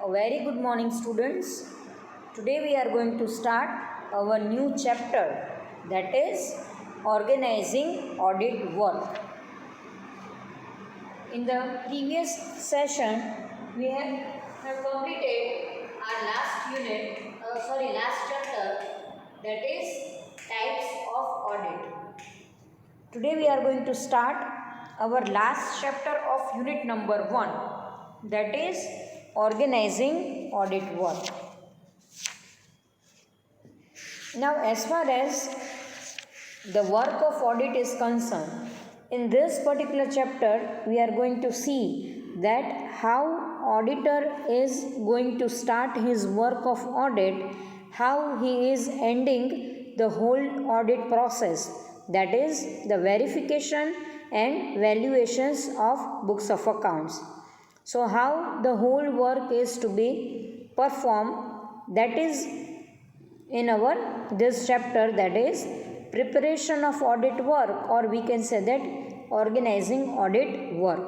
A very good morning, students. Today we are going to start our new chapter, that is organizing audit work. In the previous session, we have completed our last chapter, that is types of audit. Today we are going to start our last chapter of unit number 1, that is organizing audit work. Now, as far as the work of audit is concerned, in this particular chapter we are going to see that how auditor is going to start his work of audit, how he is ending the whole audit process, that is the verification and valuations of books of accounts. So how the whole work is to be performed, that is in our this chapter, that is preparation of audit work, or we can say that organizing audit work.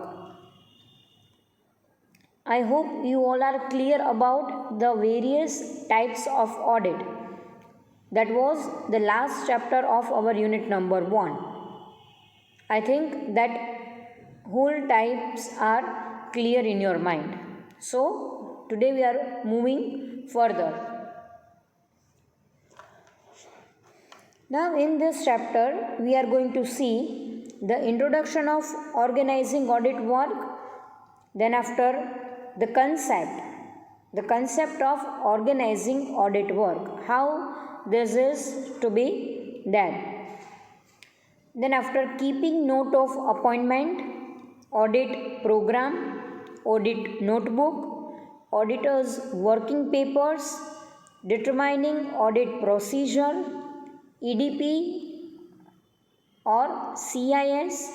I hope you all are clear about the various types of audit. That was the last chapter of our unit number 1. I think that whole types are clear in your mind. So today we are moving further. Now in this chapter we are going to see the introduction of organizing audit work, then after the concept of organizing audit work, how this is to be done. Then after keeping note of appointment, audit program, audit notebook, auditor's working papers, determining audit procedure, EDP or CIS,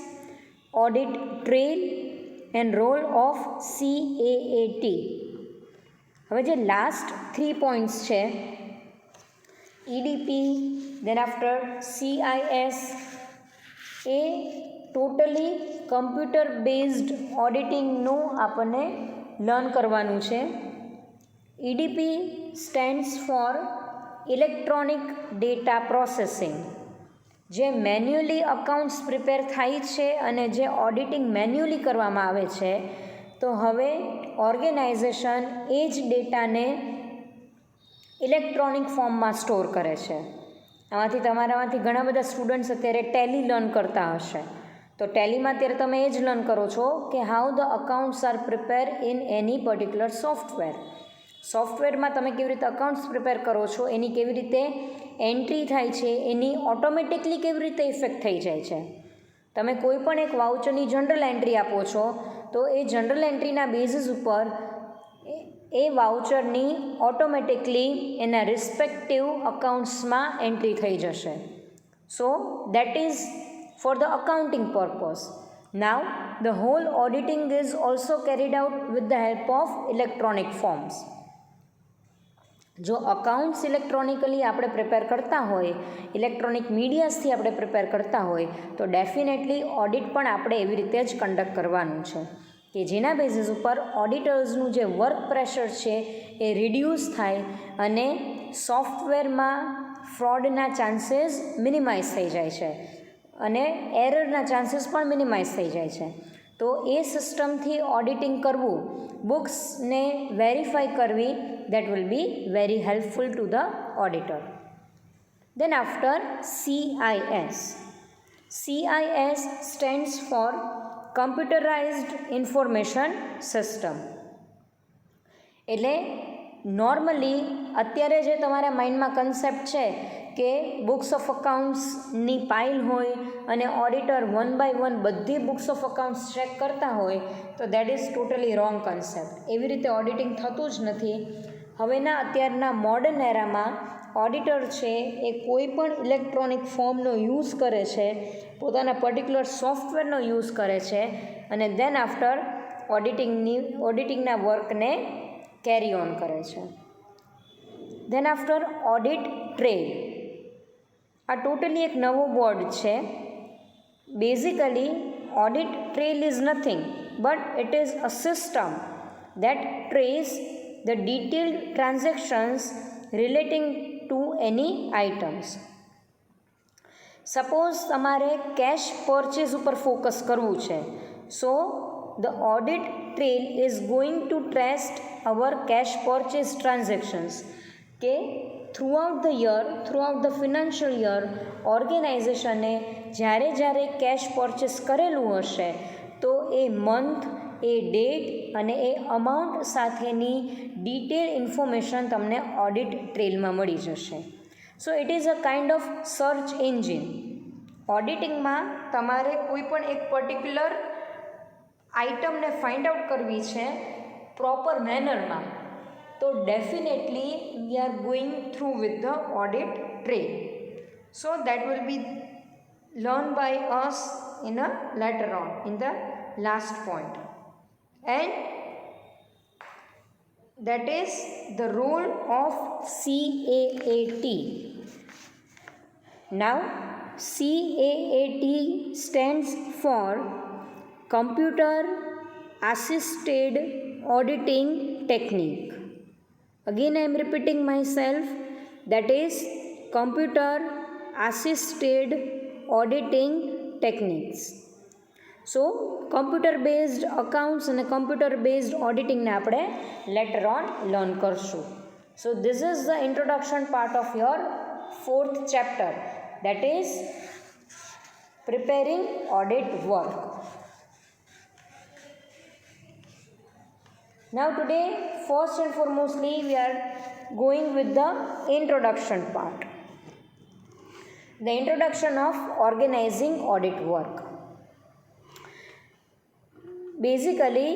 audit trail and role of CAAT. હવે જે last 3 points છે, EDP, then after CIS, એ totally computer based ઓડિટિંગનું આપણને learn કરવાનું છે. EDP stands for electronic data processing. જે manually accounts prepare થાય છે અને જે ઓડિટિંગ મેન્યુઅલી કરવામાં આવે છે, તો હવે ઓર્ગેનાઇઝેશન એ જ ડેટાને ઇલેક્ટ્રોનિક ફોર્મમાં સ્ટોર કરે છે. તમારામાંથી ઘણા બધા સ્ટુડન્ટ્સ અત્યારે ટેલી લર્ન કરતા હશે, તો ટેલીમાં અત્યારે તમે એ જ લર્ન કરો છો કે how the accounts are prepare in any particular software. સોફ્ટવેરમાં તમે કેવી રીતે અકાઉન્ટ્સ પ્રિપેર કરો છો, એની કેવી રીતે એન્ટ્રી થાય છે, એની ઓટોમેટિકલી કેવી રીતે ઇફેક્ટ થઈ જાય છે. તમે કોઈ પણ એક વાઉચરની જનરલ એન્ટ્રી આપો છો, તો એ જનરલ એન્ટ્રીના બેઝિસ ઉપર એ વાઉચરની ઓટોમેટિકલી એના રિસ્પેક્ટિવ અકાઉન્ટ્સમાં એન્ટ્રી થઈ જશે. So that is for the accounting purpose. Now the whole auditing is also carried out with the help of electronic forms. જો અકાઉન્ટ્સ ઇલેક્ટ્રોનિકલી આપણે પ્રિપેર કરતા હોય, ઇલેક્ટ્રોનિક મીડિયાઝથી આપણે પ્રિપેર કરતા હોય, તો ડેફિનેટલી ઓડિટ પણ આપણે એવી રીતે જ કન્ડક્ટ કરવાનું છે કે જેના બેઝિસ ઉપર ઓડિટર્સનું જે વર્ક પ્રેશર છે એ રિડ્યુસ થાય અને સોફ્ટવેરમાં ફ્રોડના ચાન્સીસ મિનિમાઇઝ થઈ જાય છે અને એરરના ચાન્સીસ પણ મિનિમાઇઝ થઈ જાય છે. તો એ સિસ્ટમથી ઓડિટિંગ કરવું, બુક્સને વેરીફાઈ કરવી, that will be very helpful to the auditor. Then after CIS. CIS stands for Computerized Information System. એટલે નોર્મલી અત્યારે જે તમારા માઇન્ડમાં કન્સેપ્ટ છે કે બુક્સ ઓફ અકાઉન્ટ્સની પાઇલ હોય અને ઓડિટર 1 by 1 બધી બુક્સ ઓફ અકાઉન્ટ્સ ચેક કરતા હોય, તો that is totally wrong concept. એવી રીતે ઓડિટિંગ થતું જ નથી. હવેના અત્યારના મોડર્ન એરામાં ઓડિટર છે એ કોઈ પણ ઇલેક્ટ્રોનિક ફોર્મનો યુઝ કરે છે, પોતાના પર્ટિક્યુલર સોફ્ટવેરનો યુઝ કરે છે અને દેન આફ્ટર ઓડિટિંગના વર્કને કેરી ઓન કરે છે. Then after audit trail. આ ટોટલી એક નવો બોર્ડ છે. Basically audit trail is nothing but it is a system that trace the detailed transactions relating to any items. Suppose તમારે કેશ પરચેઝ ઉપર focus કરવું છે, so the audit trail is going to trace our cash purchase transactions, કે throughout the year, throughout the financial year ઓર્ગેનાઇઝેશને જ્યારે cash purchase કરેલું હશે તો એ મંથ, એ ડેટ અને એ અમાઉન્ટ સાથેની ડિટેલ ઇન્ફોર્મેશન તમને ઓડિટ ટ્રેલમાં મળી જશે. So it is a kind of search engine. ઓડિટિંગમાં તમારે કોઈ પણ એક પર્ટિક્યુલર આઇટમને ફાઇન્ડ આઉટ કરવી છે પ્રોપર મેનરમાં, તો definitely V are going through with the audit trail. So that will B learned by us in a later on in the last point, and that is the role of CAAT. Now CAAT stands for Computer Assisted Auditing Technique. Again I am repeating myself, that is Computer Assisted Auditing Techniques. So computer based accounts and computer based auditing ને આપણે later on learn કરશું. So this is the introduction part of your 4th chapter, that is preparing audit work. Now today first and foremostly we are going with the introduction part. The introduction of organizing audit work. Basically,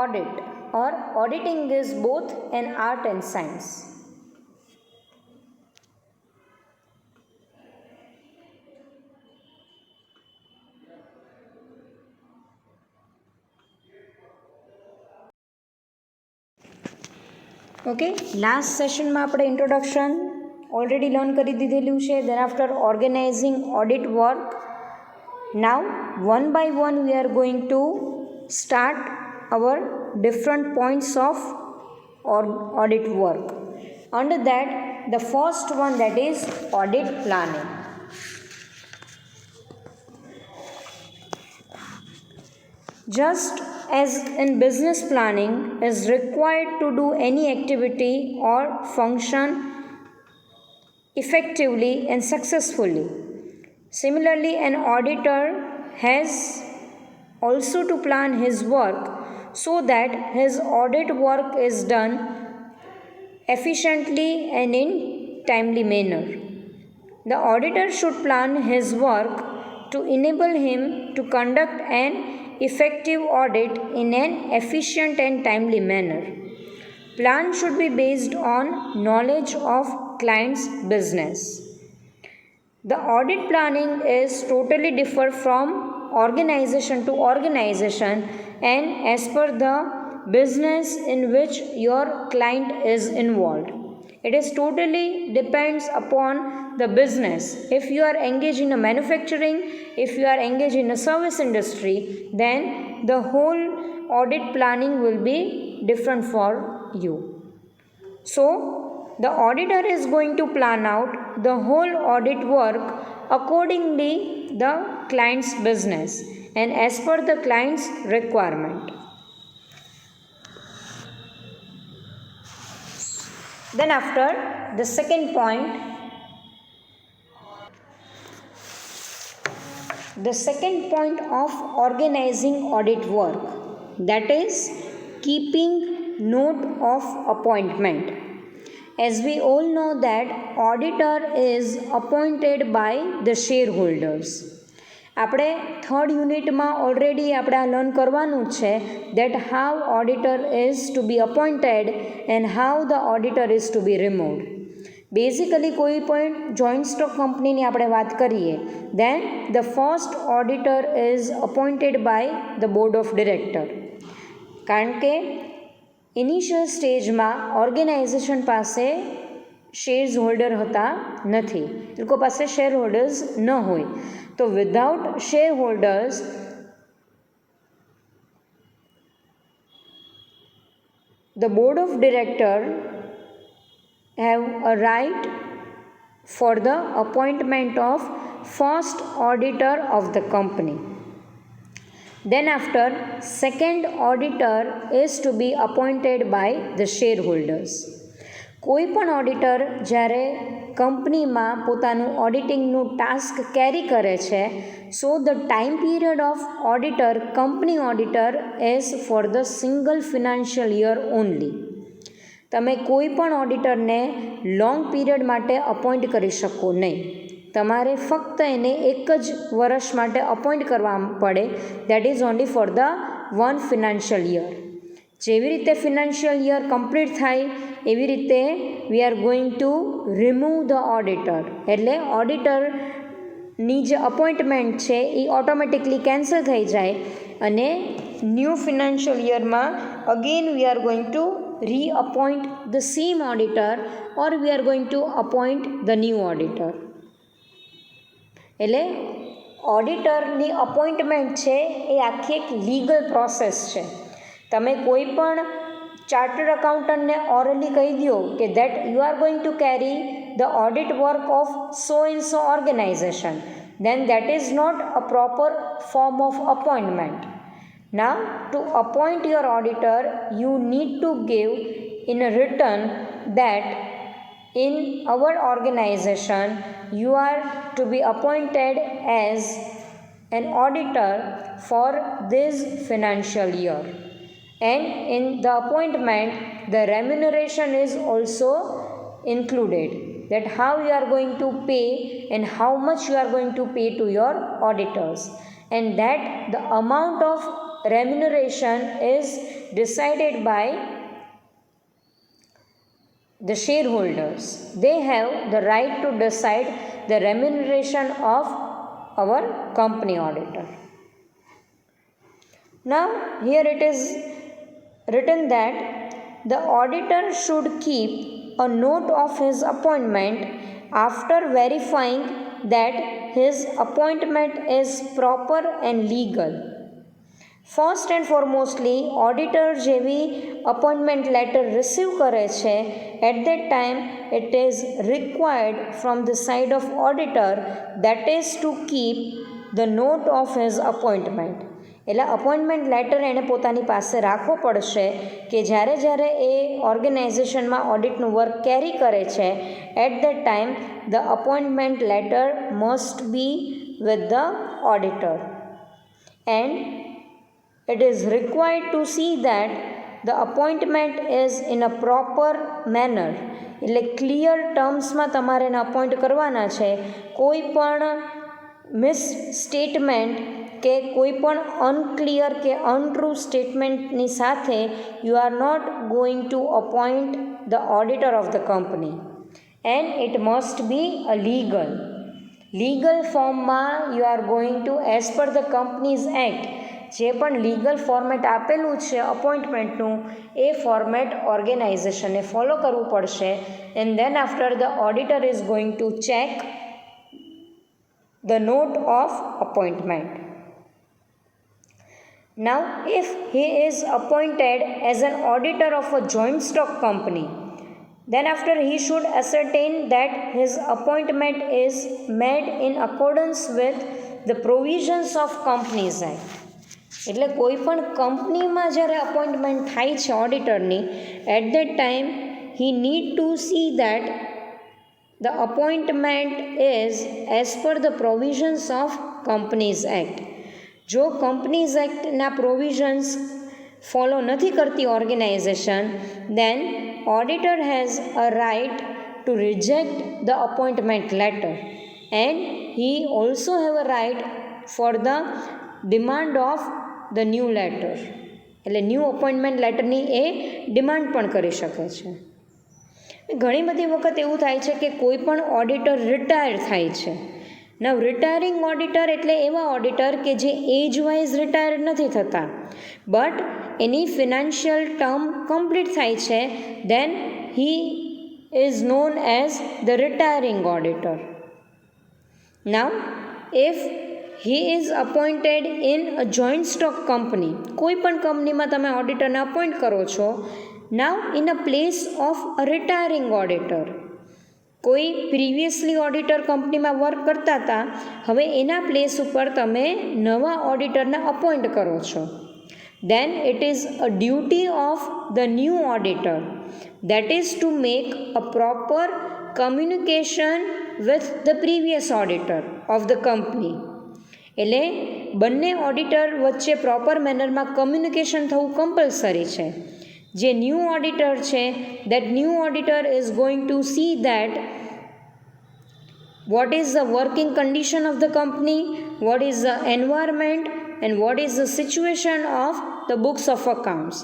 audit or auditing is both an art and science. Okay, last session માં આપણે introduction already learn કરી દીધેલું છે. Then after organizing audit work, now one by one we are going to start our different points of audit work. Under that, the first one, that is audit planning. Just as in business planning is required to do any activity or function effectively and successfully, similarly an auditor has also to plan his work so that his audit work is done efficiently and in timely manner. The auditor should plan his work to enable him to conduct an effective audit in an efficient and timely manner. Plan should be based on knowledge of client's business. The audit planning is totally different from organization to organization and as per the business in which your client is involved. It is totally depends upon the business. If you are engaged in a manufacturing, if you are engaged in a service industry, then the whole audit planning will be different for you. So the auditor is going to plan out the whole audit work accordingly the client's business and as per the client's requirement. Then after the second point, the second point of organizing audit work, that is keeping note of appointment. As we all know that auditor is appointed by the shareholders. આપણે third યુનિટમાં already આપણે આ learn કરવાનું છે that how auditor is to be appointed and how the auditor is to be removed. Basically કોઈ પણ joint stock કંપનીની આપણે વાત કરીએ, then the first auditor is appointed by the board of director. કારણ કે ઇનિશિયલ સ્ટેજમાં ઓર્ગેનાઇઝેશન પાસે શેર્સ હોલ્ડર હતા નથી, એ લોકો પાસે શેર હોલ્ડર્સ ન હોય, તો without share holders the board of directors have a right for the appointment of first auditor of the company. Then after, second auditor is to be appointed by the shareholders. કોઈ પણ auditor જ્યારે કંપનીમાં પોતાનું ઓડિટિંગનું task carry કરે છે, so the time period of auditor company auditor is for the single financial year only. તમે કોઈ પણ ઓડિટરને લોંગ પીરિયડ માટે અપોઇન્ટ કરી શકો નહીં. તમારે ફક્ત એને એક જ વર્ષ માટે અપોઇન્ટ કરવા પડે. That is only for the one financial year. જેવી રીતે ફિનાન્શિયલ યર કમ્પ્લીટ થાય એવી રીતે વી are going two remove the auditor. એટલે ઓડિટરની જે અપોઇન્ટમેન્ટ છે એ ઓટોમેટિકલી કેન્સલ થઈ જાય અને ન્યૂ ફિનાન્શિયલ યરમાં again we are going to reappoint the same auditor or we are going to appoint the new auditor. એટલે ઓડિટરની અપોઇન્ટમેન્ટ છે એ આખી એક લીગલ પ્રોસેસ છે. તમે કોઈ પણ ચાર્ટર્ડ અકાઉન્ટન્ટને ઓરલી કહી દો કે that you are going to carry the audit work of so and so organisation, then that is not a proper form of appointment. Now, to appoint your auditor, you need to give in a written that in our organization you are to be appointed as an auditor for this financial year. And in the appointment, the remuneration is also included. That how you are going to pay and how much you are going to pay to your auditors. And that the amount of remuneration is decided by the shareholders. They have the right to decide the remuneration of our company auditor. Now here it is written that the auditor should keep a note of his appointment after verifying that his appointment is proper and legal. First and foremostly auditor જેવી appointment letter receive કરે છે, at that time it is required from the side of auditor that is to keep the note of his appointment. એટલે appointment letter એણે પોતાની પાસે રાખવો પડશે કે જ્યારે જ્યારે એ ઓર્ગેનાઇઝેશનમાં ઓડિટનું વર્ક કેરી કરે છે, at that time the appointment letter must be with the auditor. And it is required to see that the appointment is in a proper manner. એટલે ક્લિયર ટર્મ્સમાં તમારે એને અપોઇન્ટ કરવાના છે. કોઈ પણ મિસ સ્ટેટમેન્ટ કે કોઈ પણ અનક્લિયર કે અનટ્રુ સ્ટેટમેન્ટની સાથે you are not going to appoint the auditor of the company. And it must be a legal ફોર્મમાં you are going to as per the companies act જે પણ લીગલ ફોર્મેટ આપેલું છે અપોઇન્ટમેન્ટનું એ ફોર્મેટ ઓર્ગેનાઇઝેશને ફોલો કરવું પડશે. And then after the auditor is going to check the note of appointment. Now if he is appointed as an auditor of a joint stock company, then after he should ascertain that his appointment is made in accordance with the provisions of Companies Act. એટલે કોઈ પણ કંપનીમાં જ્યારે appointment થાય છે ઓડિટરની, at that time he need to see that the appointment is as per the provisions of companies act. જો companies એક્ટના પ્રોવિઝન્સ ફોલો નથી કરતી organisation, then auditor has a right to reject the appointment letter and he also have a right for the demand of the new letter. એટલે new appointment લેટરની એ demand પણ કરી શકે છે. ઘણી બધી વખત એવું થાય છે કે કોઈ પણ ઓડિટર રિટાયર થાય છે. નવ રિટાયરિંગ ઓડિટર એટલે એવા ઓડિટર કે જે એજ વાઇઝ રિટાયર નથી થતા, બટ એની ફિનાન્શિયલ ટર્મ કમ્પ્લીટ થાય છે, then he is known as the retiring auditor. Now if he is appointed in a joint stock company, કોઈ પણ કંપનીમાં તમે ઓડિટરને અપોઇન્ટ કરો છો, Now in a place of a retiring auditor, કોઈ પ્રીવિયસલી ઓડિટર કંપનીમાં વર્ક કરતા હતા, હવે એના પ્લેસ ઉપર તમે નવા ઓડિટરને અપોઇન્ટ કરો છો. Then it is a duty of the new auditor, that is to make a proper communication with the previous auditor of the company. એટલે બંને ઓડિટર વચ્ચે પ્રોપર મેનરમાં કમ્યુનિકેશન થવું કમ્પલસરી છે. જે ન્યૂ ઓડિટર છે, that new auditor is going to see that what is the working condition of the company, what is the environment, and what is the situation of the books of accounts.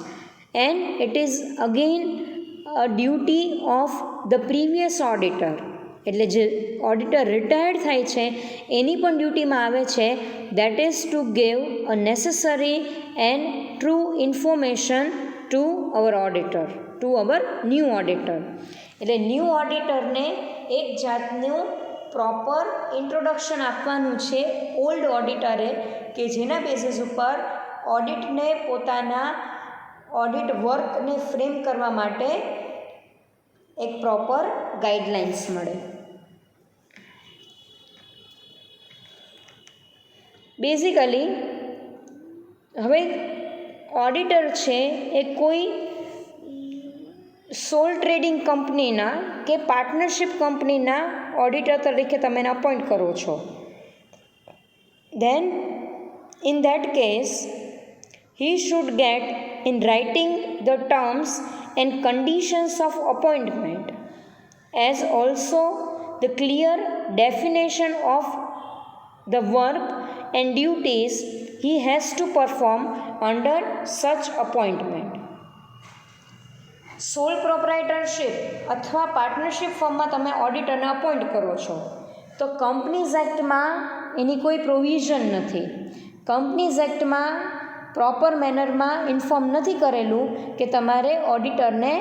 And it is again a duty of the previous auditor. એટલે જે auditor retired થાય છે એની પણ ડ્યુટીમાં આવે છે, that is to give a necessary and true information to our auditor, to our new auditor. એટલે new ઓડિટરને એક જાતનું પ્રોપર ઇન્ટ્રોડક્શન આપવાનું છે ઓલ્ડ ઓડિટરે, કે જેના બેસિસ ઉપર ઓડિટને પોતાના ઓડિટ વર્કને ફ્રેમ કરવા માટે એક પ્રોપર ગાઈડલાઇન્સ મળે. બેઝિકલી હવે ઓડિટર છે એ કોઈ સોલ ટ્રેડિંગ કંપનીના કે પાર્ટનરશિપ કંપનીના ઓડિટર તરીકે તમે એને અપોઇન્ટ કરો છો. Then in that case he should get in writing the terms and conditions of appointment, as also the clear definition of the work and duties he has to perform under such appointment. સોલ પ્રોપ્રાઇટરશિપ અથવા partnership ફર્મમાં તમે ઓડિટરને appoint કરો છો તો companies એક્ટમાં એની કોઈ provision નથી. Companies એક્ટમાં proper મેનરમાં inform નથી કરેલું કે તમારે ઓડિટરને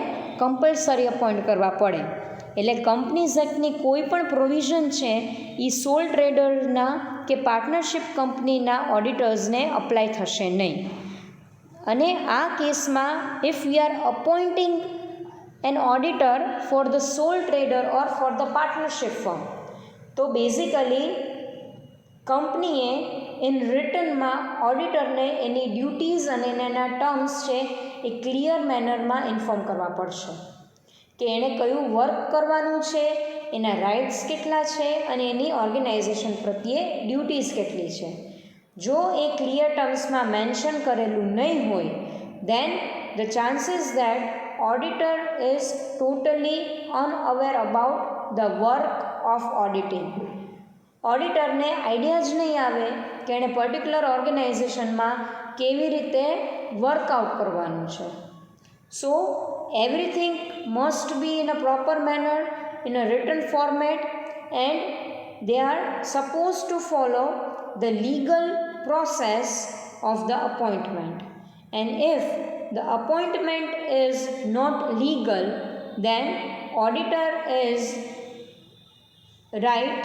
કમ્પલસરી અપોઇન્ટ કરવા પડે. એટલે કંપનીઝ એક્ટની કોઈ પણ પ્રોવિઝન છે એ સોલ ટ્રેડરના કે પાર્ટનરશિપ કંપનીના ઓડિટર્સને અપ્લાય થશે નહીં. અને આ કેસમાં if we are appointing an auditor for the sole trader or for the partnership firm, તો બેઝિકલી કંપનીએ ઇન રિટર્નમાં ઓડિટરને એની ડ્યુટીઝ અને એના ટર્મ્સ છે એ ક્લિયર મેનરમાં ઇન્ફોર્મ કરવા પડશે કે એણે કયું વર્ક કરવાનું છે, એના રાઇટ્સ કેટલા છે અને એની ઓર્ગેનાઇઝેશન પ્રત્યે ડ્યુટીઝ કેટલી છે. જો એ ક્લિયર ટર્મ્સમાં મેન્શન કરેલું નહીં હોય, then the chances that auditor is totally unaware about the work of auditing. ઓડિટરને આઈડિયા જ નહીં આવે કે એણે પર્ટિક્યુલર ઓર્ગેનાઇઝેશનમાં કેવી રીતે વર્કઆઉટ કરવાનું છે. સો everything must be in a proper manner, in a written format, and they are supposed to follow the legal process of the appointment. And if the appointment is not legal, then auditor is right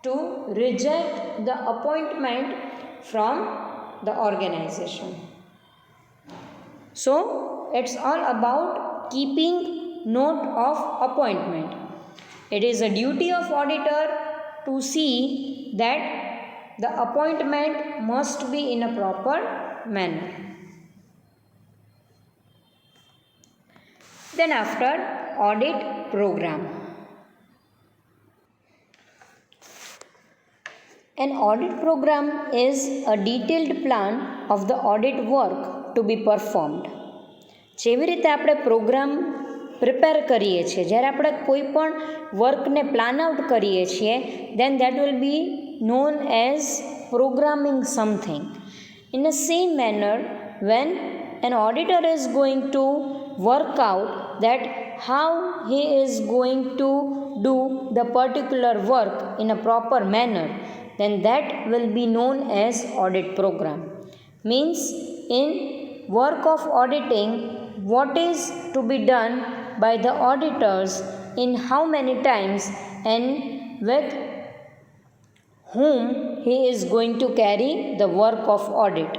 to reject the appointment from the organization. So it's all about keeping note of appointment. It is a duty of auditor to see that the appointment must be in a proper manner. Then after, audit program. An audit program is a detailed plan of the audit work to be performed. જેવી રીતે આપણે programme prepare કરીએ છીએ, જ્યારે આપણે કોઈ પણ વર્કને plan out કરીએ છીએ, then that will be known as programming something. In the same manner, when an auditor is going to work out that how he is going to do the particular work in a proper manner, then that will be known as audit program. Means in work of auditing, what is to be done by the auditors, in how many times, and with whom he is going to carry the work of audit.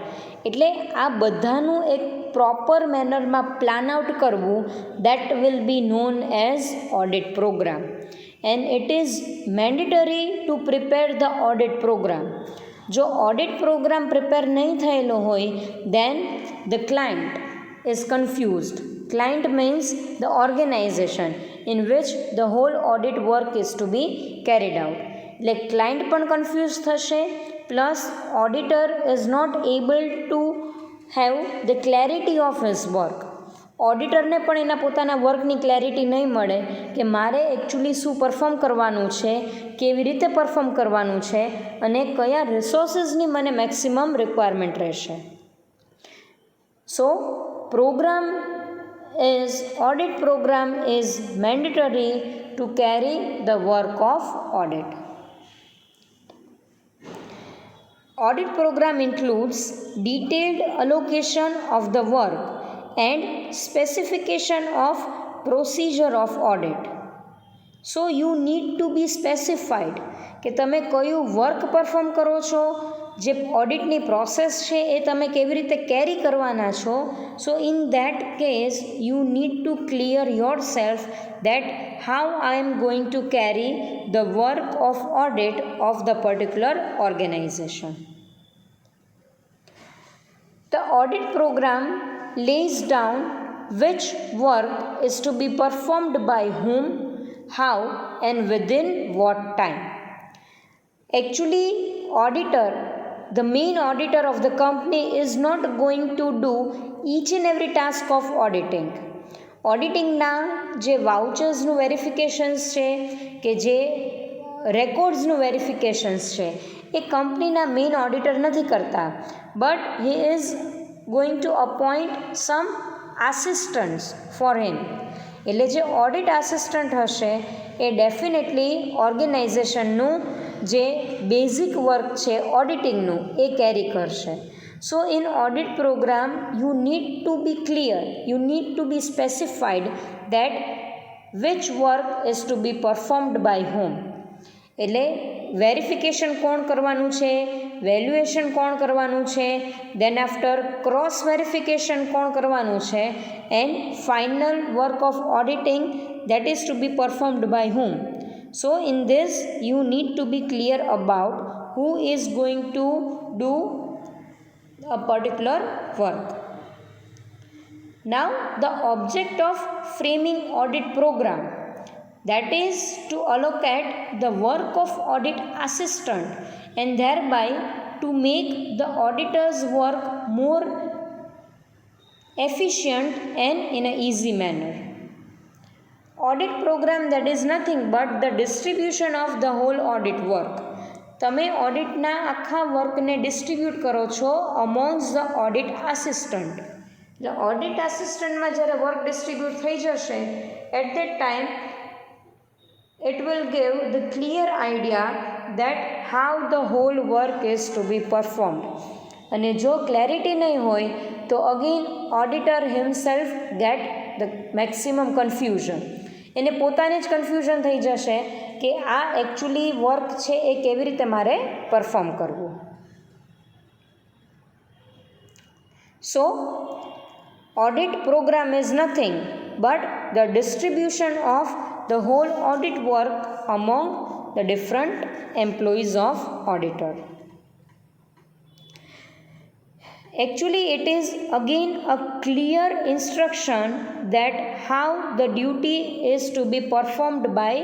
એટલે આ બધાનું એક proper મેનરમાં plan out કરવું, that will be known as audit program. And it is mandatory to prepare the audit program. જો audit program prepare નહીં થયેલો હોય, then the client is confused. Client means the organization in which the whole audit work is to be carried out. એટલે client પણ confuse થશે, plus auditor is not able to have the clarity of his work. ઓડિટરને પણ એના પોતાના વર્કની clarity નહીં મળે કે મારે એકચ્યુઅલી શું પરફોર્મ કરવાનું છે, કેવી રીતે પરફોર્મ કરવાનું છે અને કયા રિસોર્સિસની મને મેક્સિમમ રિક્વાયરમેન્ટ રહેશે. સો audit program is mandatory to carry the work of audit. Audit program includes detailed allocation of the work and specification of procedure of audit. So you need to be specified કે તમે કયું work perform કરો છો, જે ઓડિટની process છે એ તમે કેવી રીતે કેરી કરવાના છો. So in that case you need to clear yourself that how I am going to carry the work of audit of the particular organisation. The audit program lays down which work is to be performed by whom, how and within what time. Actually, the main auditor of the company is not going to do each and every task of auditing. ઓડિટિંગના જે વાઉચર્સનું વેરિફિકેશન્સ છે કે જે રેકોર્ડ્સનું વેરિફિકેશન્સ છે એ કંપનીના main auditor નથી કરતા, but he is going to appoint some assistants for him. એટલે જે ઓડિટ આસિસ્ટન્ટ હશે એ ડેફિનેટલી ઓર્ગેનાઇઝેશનનું જે બેઝિક વર્ક છે ઓડિટિંગનું એ કેરી કરશે. So in audit program you need to be clear, you need to be specified that which work is to be performed by whom. એટલે verification કોણ કરવાનું છે, વેલ્યુએશન કોણ કરવાનું છે, દેન આફ્ટર ક્રોસ વેરિફિકેશન કોણ કરવાનું છે, and final work of auditing that is to be performed by whom. So in this you need to be clear about who is going to do a particular work. Now the object of framing audit program, that is to allocate the work of audit assistant and thereby to make the auditor's work more efficient and in an easy manner. Audit program, that is nothing but the distribution of the whole audit work. તમે ઓડિટના આખા વર્કને distribute કરો છો amongst the audit assistant. એટલે audit આસિસ્ટન્ટમાં જ્યારે work distribute થઈ જશે, at that time it will give the clear idea that how the whole work is to be performed. અને જો ક્લેરિટી નહીં હોય તો again auditor himself get the maximum confusion. એને પોતાને જ કન્ફ્યુઝન થઈ જશે કે આ એકચ્યુઅલી વર્ક છે એ કેવી રીતે મારે પરફોર્મ કરવું. So audit program is nothing but the distribution of the whole audit work among the different employees of auditor. Actually it is again a clear instruction that how the duty is to be performed by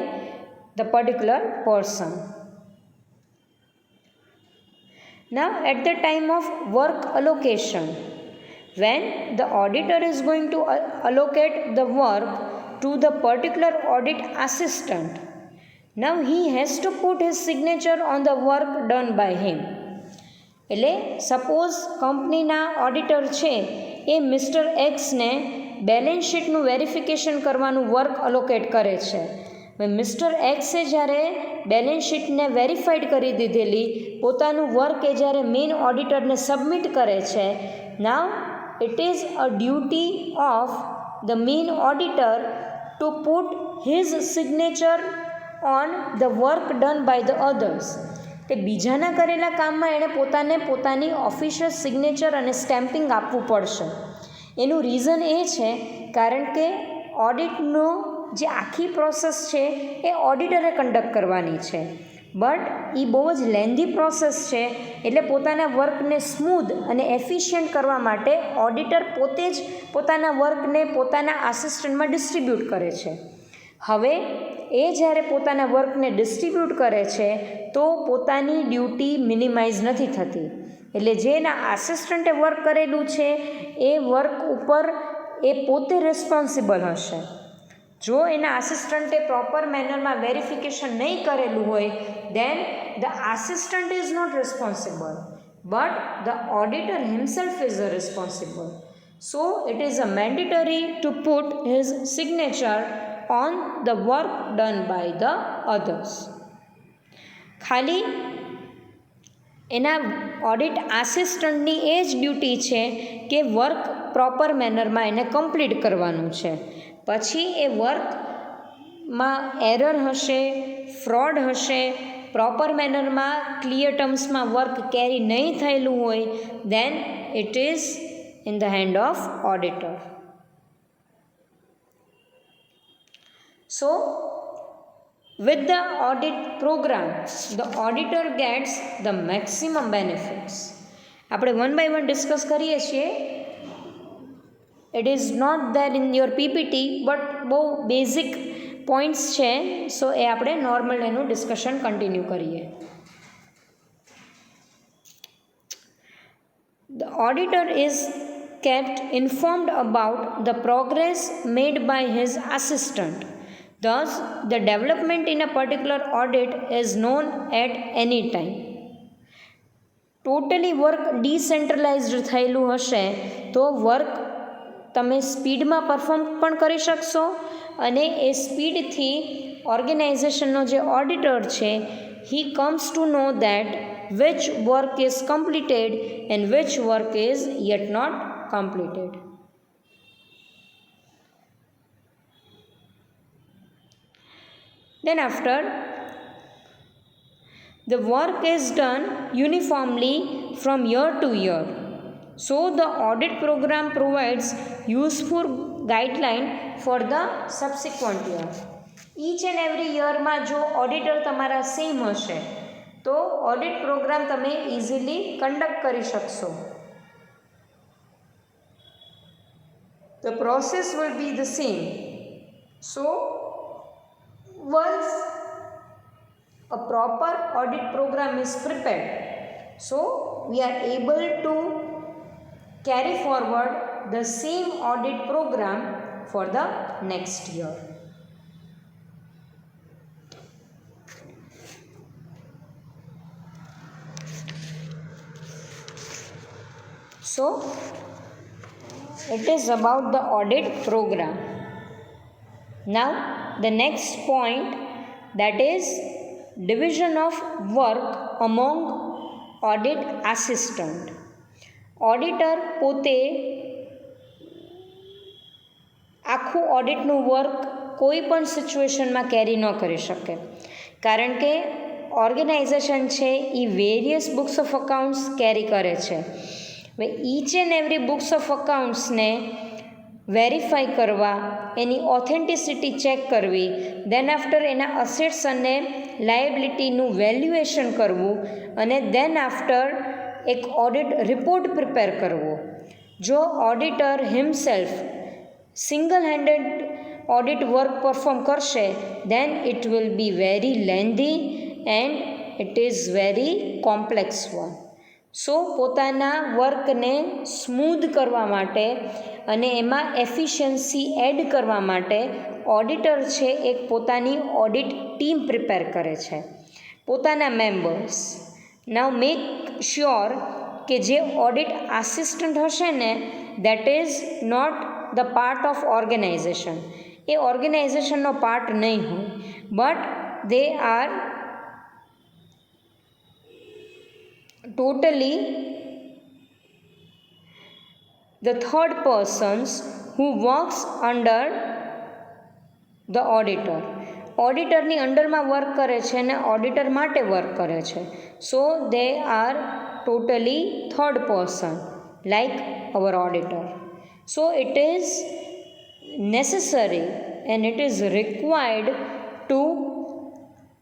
the particular person. Now at the time of work allocation, when the auditor is going to allocate the work to the particular audit assistant, now he has to put his signature on the work done by him. એટલે suppose કંપનીના auditor છે એ mister એક્સને balance શીટનું verification કરવાનું work allocate કરે છે. Mister એક્સે જ્યારે balance શીટને verified કરી દીધેલી, પોતાનું વર્ક એ જ્યારે મેઇન ઓડિટરને સબમિટ કરે છે, now it is a duty of the main auditor to put his signature on the work done by the others. તે બીજાના કરેલા કામમાં એણે પોતાની ઓફિશિયલ સિગ્નેચર અને સ્ટેમ્પિંગ આપવું પડશે. એનું રીઝન એ છે કારણ કે ઓડિટનો જે આખી પ્રોસેસ છે એ ઓડિટરે કન્ડક્ટ કરવાની છે, બટ એ બહુ જ લેન્ધી પ્રોસેસ છે, એટલે પોતાના વર્કને સ્મૂધ અને એફિશિયન્ટ કરવા માટે ઓડિટર પોતે જ પોતાના વર્કને પોતાના આસિસ્ટન્ટમાં ડિસ્ટ્રીબ્યુટ કરે છે. હવે એ જ્યારે પોતાના વર્કને ડિસ્ટ્રીબ્યુટ કરે છે તો પોતાની ડ્યુટી મિનિમાઇઝ નથી થતી, એટલે જે એના આસિસ્ટન્ટે વર્ક કરેલું છે એ વર્ક ઉપર એ પોતે રિસ્પોન્સિબલ હશે. જો એના આસિસ્ટન્ટે પ્રોપર મેનરમાં વેરિફિકેશન નહીં કરેલું હોય then the assistant is not responsible but the auditor himself is a responsible. So it is a mandatory to put his signature on the work done by the others. ખાલી એના audit આસિસ્ટન્ટની એ જ duty છે કે work proper મેનરમાં એને complete કરવાનું છે. પછી એ વર્કમાં એરર હશે, ફ્રોડ હશે, પ્રોપર મેનરમાં ક્લિયર ટર્મ્સમાં વર્ક કેરી નહીં થયેલું હોય then it is in the hand of auditor. So with the audit program the auditor gets the maximum benefits. આપણે વન બાય વન ડિસ્કસ કરીએ છીએ. It is not there in your PPT but બહુ basic points છે, so એ આપણે normal એનું discussion continue કરીએ. The auditor is kept informed about the progress made by his assistant. Thus, the development in a particular audit is known at any time. Totally work decentralized થયેલું હશે તો work તમે સ્પીડમાં perform પણ કરી શકશો અને એ સ્પીડથી ઓર્ગેનાઇઝેશનનો જે ઓડિટર છે he comes to know that which work is completed and which work is yet not completed. Then after, the work is done uniformly from year to year. So the audit program provides useful guideline for the subsequent year. Each and every year માં જો auditor તમારા same હશે તો audit programme તમે easily conduct કરી શકશો. The process will be the same. So once a proper audit program is prepared, so we are able to carry forward the same audit program for the next year. So it is about the audit program. Now the next point, that is division of work among audit assistant. Auditor પોતે આખું ઓડિટનું work કોઈ પણ સિચ્યુએશનમાં કેરી ન કરી શકે, કારણ કે organization છે એ various books of accounts carry કરે છે. હવે each and every books of અકાઉન્ટ્સને વેરીફાઈ કરવા, એની ઓથેન્ટિસિટી ચેક કરવી, દેન આફ્ટર એના અસેટ્સ અને લાયબિલિટીનું વેલ્યુએશન કરવું અને દેન આફ્ટર એક ઓડિટ રિપોર્ટ પ્રિપેર કરવો. જો auditor himself single handed audit work perform કરશે then it will be very lengthy and it is very complex one. So પોતાના વર્કને સ્મૂધ કરવા માટે અને એમાં એફિશિયન્સી એડ કરવા માટે ઓડિટર છે એક પોતાની ઓડિટ ટીમ પ્રિપેર કરે છે, પોતાના મેમ્બર્સ. નાઉ મેક શ્યોર કે જે ઓડિટ આસિસ્ટન્ટ હશે ને that is not the part of organization. એ ઓર્ગેનાઇઝેશનનો પાર્ટ નહીં હોય, but they are totally the third persons who works under the auditor. ઓડિટરની અંડરમાં વર્ક કરે છે અને ઓડિટર માટે વર્ક કરે છે. So they are totally third person like our auditor. So it is necessary and it is required to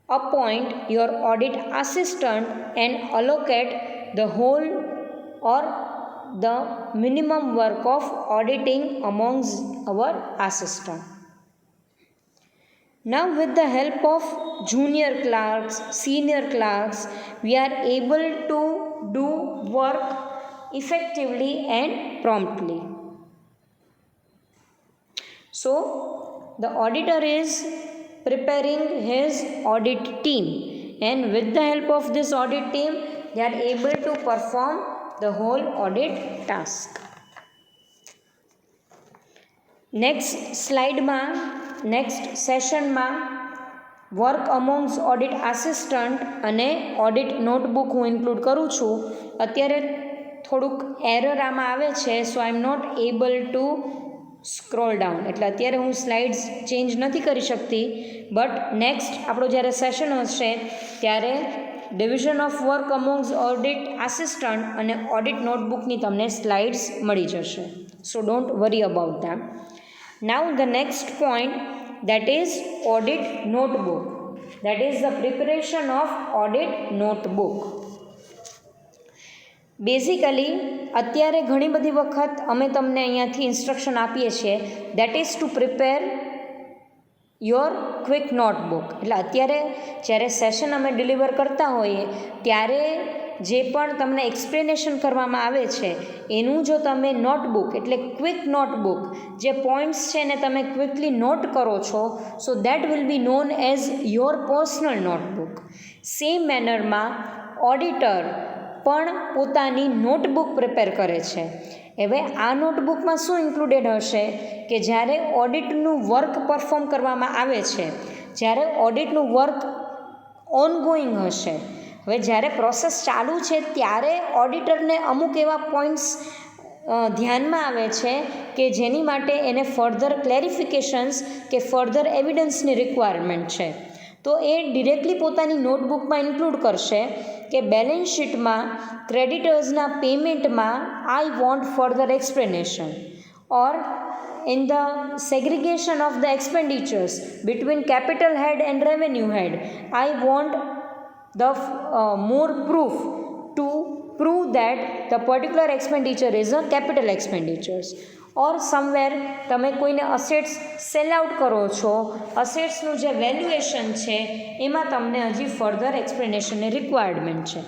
appoint your audit assistant and allocate the whole or the minimum work of auditing amongst our assistant. Now, with the help of junior clerks, senior clerks, we are able to do work effectively and promptly. So, the auditor is preparing his audit team, and with the help of this audit team, they are able to perform the whole audit task. Next સ્લાઇડમાં next સેશનમાં work amongst audit assistant અને audit notebook હું include કરું છું. અત્યારે થોડુંક error આમાં આવે છે, so I am not able to scroll down, એટલે અત્યારે હું સ્લાઇડ્સ ચેન્જ નથી કરી શકતી. બટ નેક્સ્ટ આપણો જ્યારે સેશન હશે ત્યારે division of work amongst audit assistant અને ઓડિટ નોટબુકની તમને સ્લાઇડ્સ મળી જશે. So don't worry about them. Now the next point, that is audit notebook, that is the preparation of audit notebook. Basically અત્યારે ઘણી બધી વખત અમે તમને અહીંયાથી ઇન્સ્ટ્રક્શન આપીએ છીએ, that is to prepare your quick notebook. એટલે અત્યારે જ્યારે સેશન અમે ડિલિવર કરતા હોઈએ ત્યારે જે પણ તમને એક્સપ્લેનેશન કરવામાં આવે છે એનું જો તમે નોટબુક એટલે ક્વિક નોટબુક જે પોઈન્ટ્સ છે એને તમે ક્વિકલી નોટ કરો છો, so that will be known as your personal notebook. Same મેનરમાં ઓડિટર પણ પોતાની નોટબુક પ્રિપેર કરે છે. હવે આ નોટબુકમાં શું ઇન્ક્લુડેડ હશે કે જ્યારે ઓડિટનું વર્ક પરફોર્મ કરવામાં આવે છે, જ્યારે ઓડિટનું વર્ક ઓનગોઈંગ હશે, હવે જ્યારે પ્રોસેસ ચાલુ છે ત્યારે ઓડિટરને અમુક એવા પોઈન્ટ્સ ધ્યાનમાં આવે છે કે જેની માટે એને ફર્ધર ક્લેરિફિકેશન્સ કે ફર્ધર એવિડન્સની રિક્વાયરમેન્ટ છે. તો એ ડિરેક્ટલી પોતાની નોટબુકમાં ઇન્ક્લુડ કરશે કે બેલેન્સ શીટમાં ક્રેડિટર્સના પેમેન્ટમાં I want further explanation, or in the segregation of the expenditures between capital head and revenue head, I want the more proof to prove that the particular expenditure is a capital expenditures. Or somewhere તમે કોઈને assets cell out કરો છો, અસેટ્સનું જે valuation છે એમાં તમને હજી further એક્સપ્લેનેશનની requirement છે.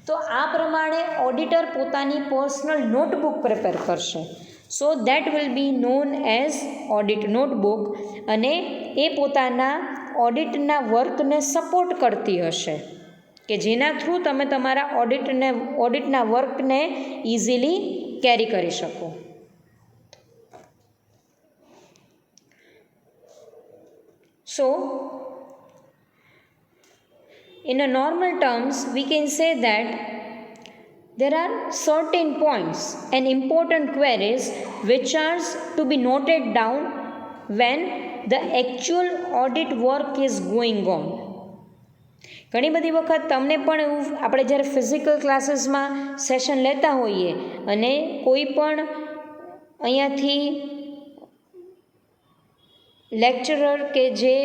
તો આ પ્રમાણે ઓડિટર પોતાની પર્સનલ નોટબુક પ્રિપેર કરશે. સો that will be known as audit notebook, અને એ પોતાના ઓડિટના વર્કને સપોર્ટ કરતી હશે કે જેના થ્રુ તમે તમારા ઓડિટના વર્કને ઇઝીલી કેરી કરી શકો. So, in a normal terms, we can say that there are certain points and important queries which are to be noted down when the actual audit work is going on. ઘણી બધી વખત તમને પણ એવું, આપણે જ્યારે ફિઝિકલ ક્લાસીસમાં session લેતા હોઈએ અને કોઈ પણ અહીંયાથી લેક્ચરર કે જે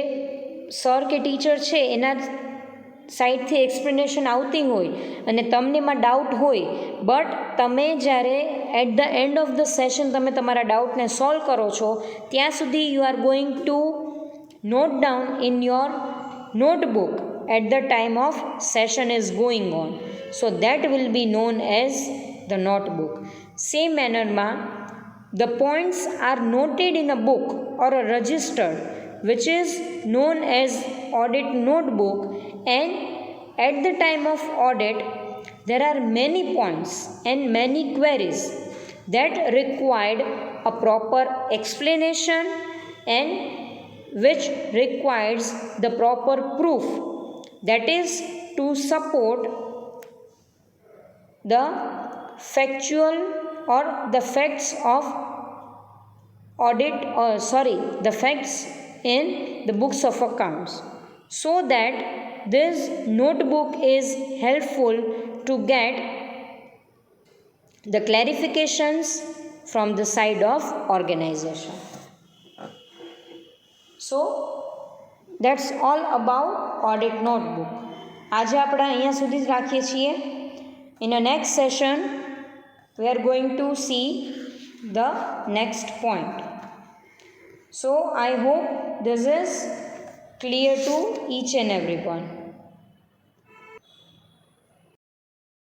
સર કે ટીચર છે એના સાઈડથી એક્સપ્લેનેશન આવતી હોય અને તમને એમાં ડાઉટ હોય, બટ તમે જ્યારે at the end of the session તમે તમારા ડાઉટને સોલ્વ કરો છો ત્યાં સુધી you are going to note down in your notebook at the time of session is going on. So that will be known as the notebook. Same manner ma, the points are noted in a book or a register which is known as audit notebook, and at the time of audit there are many points and many queries that required a proper explanation and which requires the proper proof, that is to support the factual or the facts of audit, or the facts in the books of accounts, so that this notebook is helpful to get the clarifications from the side of organization. So that's all about audit notebook. આજે આપણે અહીંયા સુધી જ રાખીએ છીએ. In the next session we are going to see the next point. So I hope this is clear to each and everyone.